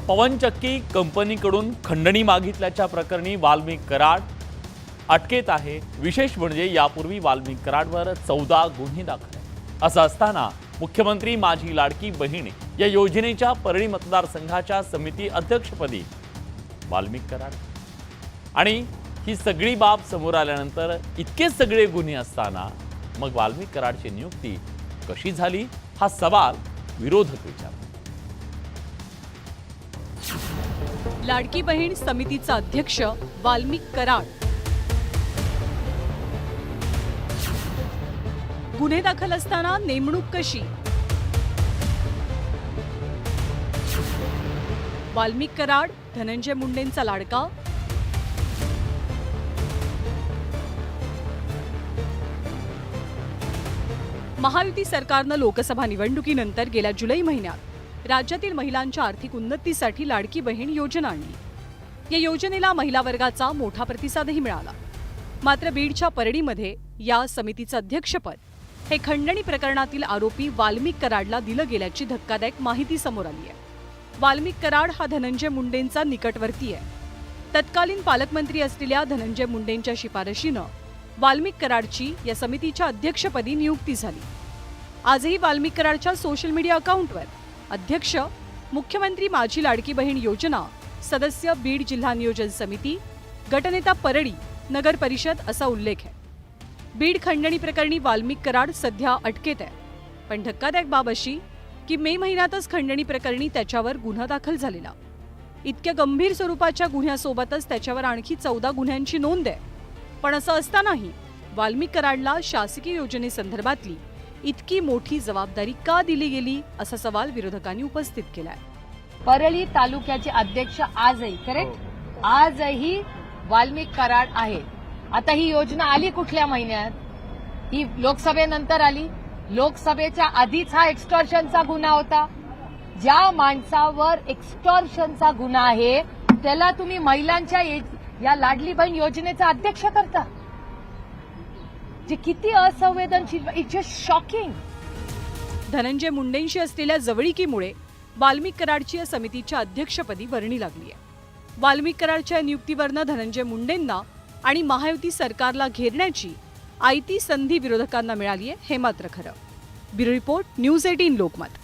पवनचक्की कंपनीकडून खंडणी मागितल्याच्या प्रकरणी वाल्मिक कराड अटकेत आहे। विशेष म्हणजे यापूर्वी वाल्मिक कराडवर 14 गुन्हे दाखल आहेत। असं असताना मुख्यमंत्री माझी लाडकी बहीण या योजनेच्या परळी मतदारसंघाच्या समिती अध्यक्षपदी वाल्मिक कराड आणि ही सगळी बाब समोर आल्यानंतर इतके सगळे गुन्हे असताना मग वाल्मिक कराडची नियुक्ती कशी झाली हा सवाल विरोधक विचारतात। लाडकी बहीण समितीचा अध्यक्ष वाल्मिक कराड, गुन्हे दाखल असताना नेमणूक कशी? वाल्मिक कराड धनंजय मुंडेंचा लाडका, महायुती सरकारनं लोकसभा निवडणुकीनंतर गेल्या जुलै महिन्यात राज्यातील महिलांच्या आर्थिक उन्नतीसाठी लाडकी बहीण योजना आणली। या योजनेला महिला वर्गाचा मोठा प्रतिसादही मिळाला। मात्र बीडच्या परळीमध्ये या समितीचं अध्यक्षपद हे खंडणी प्रकरणातील आरोपी वाल्मिक कराडला दिलं गेल्याची धक्कादायक माहिती समोर आली आहे। वाल्मिक कराड हा धनंजय मुंडेंचा निकटवर्ती आहे। तत्कालीन पालकमंत्री असलेल्या धनंजय मुंडेंच्या शिफारशीनं वाल्मिक कराडची या समितीच्या अध्यक्षपदी नियुक्ती झाली। आजही वाल्मिक कराडच्या सोशल मीडिया अकाउंटवर अध्यक्ष, मुख्यमंत्री माझी लाडकी बहीण योजना, सदस्य बीड जिल्हा नियोजन समिती, गटनेता परळी नगर परिषद असा उल्लेख आहे। बीड खंडणी प्रकरणी वाल्मिक कराड सध्या अटकेत आहे। पण धक्कादायक बाब अशी की मे महिन्यातच खंडणी प्रकरणी त्याच्यावर गुन्हा दाखल झालेला। इतक्या गंभीर स्वरूपाच्या गुन्ह्यासोबतच त्याच्यावर आणखी 14 गुन्ह्यांची नोंद आहे। पण असं असतानाही वाल्मिक कराडला शासकीय योजनेसंदर्भातली इतकी मोठी जबाबदारी का दिली गेली असा सवाल विरोधकांनी उपस्थित केलाय। परळी तालुक्याचे अध्यक्ष आजही करेक्ट आजही वाल्मिक कराड आहे। आता ही योजना आली कुठल्या महिन्यात? ही लोकसभेनंतर आली। लोकसभेच्या आधीच हा एक्स्टॉर्शनचा गुन्हा होता। ज्या माणसावर एक्स्टॉर्शनचा गुन्हा आहे त्याला तुम्ही महिलांच्या या लाडली बहीण योजनेचा अध्यक्ष करता, जे किती असंवेदनशील, इट्स जस्ट शॉकिंग। धनंजय मुंडेंशी असलेल्या जवळीकीमुळे वाल्मिक कराडची या समितीच्या अध्यक्षपदी वर्णी लागली आहे। वाल्मिक कराडच्या नियुक्तीवरनं धनंजय मुंडेंना आणि महायुती सरकारला घेरण्याची आयती संधी विरोधकांना मिळाली आहे, हे मात्र खरं। Bureau report, news 18 Lokmat.